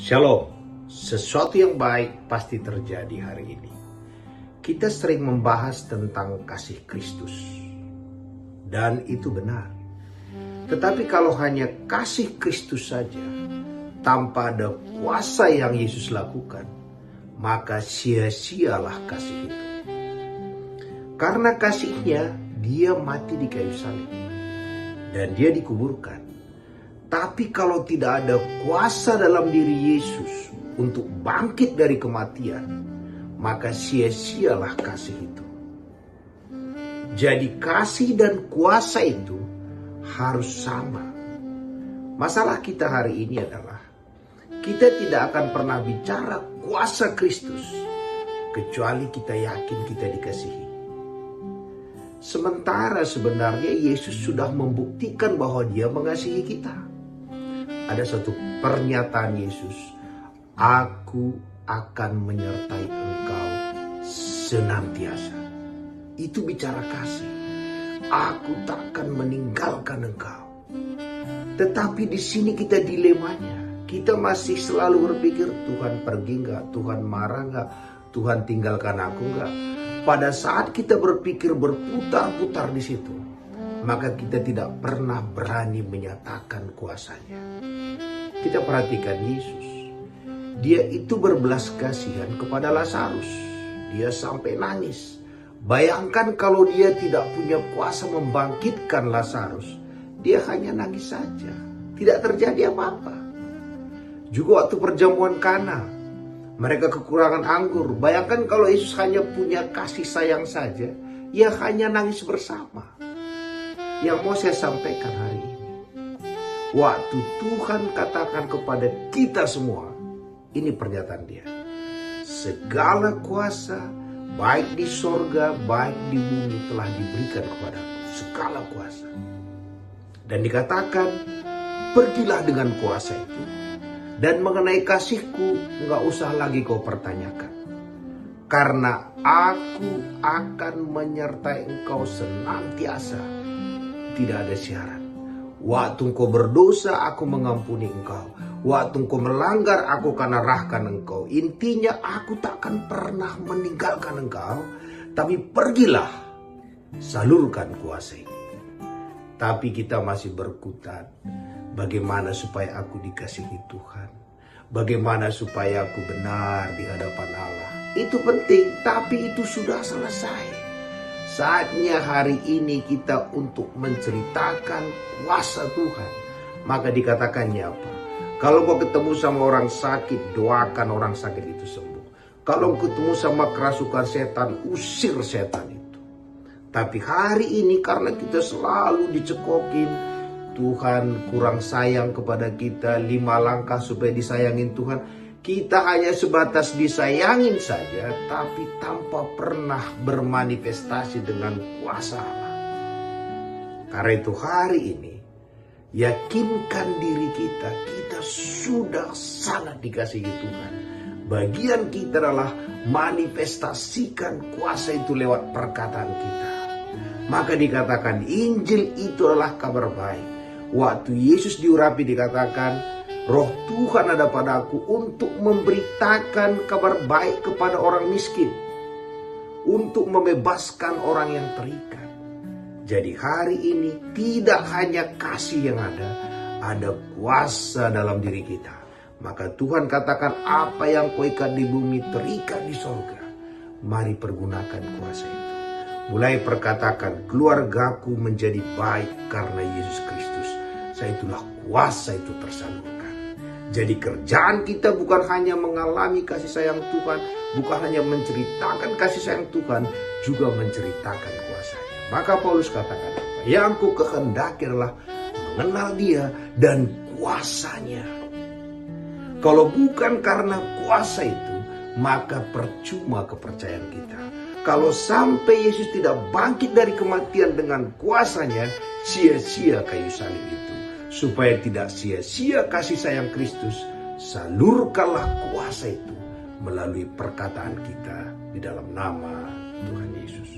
Shalom, sesuatu yang baik pasti terjadi hari ini. Kita sering membahas tentang kasih Kristus, dan itu benar. Tetapi kalau hanya kasih Kristus saja, tanpa ada kuasa yang Yesus lakukan, maka sia-sialah kasih itu. Karena kasihnya, dia mati di kayu salib, dan dia dikuburkan. Tapi kalau tidak ada kuasa dalam diri Yesus untuk bangkit dari kematian, maka sia-sialah kasih itu. Jadi kasih dan kuasa itu harus sama. Masalah kita hari ini adalah kita tidak akan pernah bicara kuasa Kristus kecuali kita yakin kita dikasihi. Sementara sebenarnya Yesus sudah membuktikan bahwa dia mengasihi kita. Ada satu pernyataan Yesus, "Aku akan menyertai engkau senantiasa." Itu bicara kasih. Aku takkan meninggalkan engkau. Tetapi di sini kita dilemanya. Kita masih selalu berpikir, Tuhan pergi enggak? Tuhan marah enggak? Tuhan tinggalkan aku enggak? Pada saat kita berpikir berputar-putar di situ, maka kita tidak pernah berani menyatakan kuasanya. Kita perhatikan Yesus. Dia itu berbelas kasihan kepada Lazarus. Dia sampai nangis. Bayangkan kalau dia tidak punya kuasa membangkitkan Lazarus. Dia hanya nangis saja. Tidak terjadi apa-apa. Juga waktu perjamuan Kana, mereka kekurangan anggur. Bayangkan kalau Yesus hanya punya kasih sayang saja, ia hanya nangis bersama. Yang mau saya sampaikan hari ini, waktu Tuhan katakan kepada kita semua, ini pernyataan dia, segala kuasa baik di sorga, baik di bumi telah diberikan kepadaku, segala kuasa. Dan dikatakan, pergilah dengan kuasa itu. Dan mengenai kasihku, enggak usah lagi kau pertanyakan. Karena aku akan menyertai engkau senantiasa. Tidak ada syarat. Waktu engkau berdosa, aku mengampuni engkau. Waktu engkau melanggar, aku akan arahkan engkau. Intinya, aku takkan pernah meninggalkan engkau. Tapi pergilah, salurkan kuasa ini. Tapi kita masih berkutat. Bagaimana supaya aku dikasihi Tuhan? Bagaimana supaya aku benar di hadapan Allah? Itu penting, tapi itu sudah selesai. Saatnya hari ini kita untuk menceritakan kuasa Tuhan. Maka dikatakannya apa? Kalau mau ketemu sama orang sakit, doakan orang sakit itu sembuh. Kalau ketemu sama kerasukan setan, usir setan itu. Tapi hari ini karena kita selalu dicekokin, Tuhan kurang sayang kepada kita, 5 langkah supaya disayangin Tuhan. Kita hanya sebatas disayangin saja, tapi tanpa pernah bermanifestasi dengan kuasa Allah. Karena itu hari ini, yakinkan diri kita, kita sudah sangat dikasihi Tuhan. Bagian kita adalah manifestasikan kuasa itu lewat perkataan kita. Maka dikatakan Injil itu adalah kabar baik. Waktu Yesus diurapi dikatakan, Roh Tuhan ada padaku untuk memberitakan kabar baik kepada orang miskin. Untuk membebaskan orang yang terikat. Jadi hari ini tidak hanya kasih yang ada kuasa dalam diri kita. Maka Tuhan katakan apa yang kau ikat di bumi terikat di sorga. Mari pergunakan kuasa itu. Mulai perkatakan keluargaku menjadi baik karena Yesus Kristus. Saya itulah kuasa itu tersalurkan. Jadi kerjaan kita bukan hanya mengalami kasih sayang Tuhan, bukan hanya menceritakan kasih sayang Tuhan, juga menceritakan kuasanya. Maka Paulus katakan apa? Yang ku kehendaki adalah mengenal dia dan kuasanya. Kalau bukan karena kuasa itu, maka percuma kepercayaan kita. Kalau sampai Yesus tidak bangkit dari kematian dengan kuasanya, sia-sia kayu salib itu. Supaya tidak sia-sia kasih sayang Kristus, salurkanlah kuasa itu melalui perkataan kita di dalam nama Tuhan Yesus.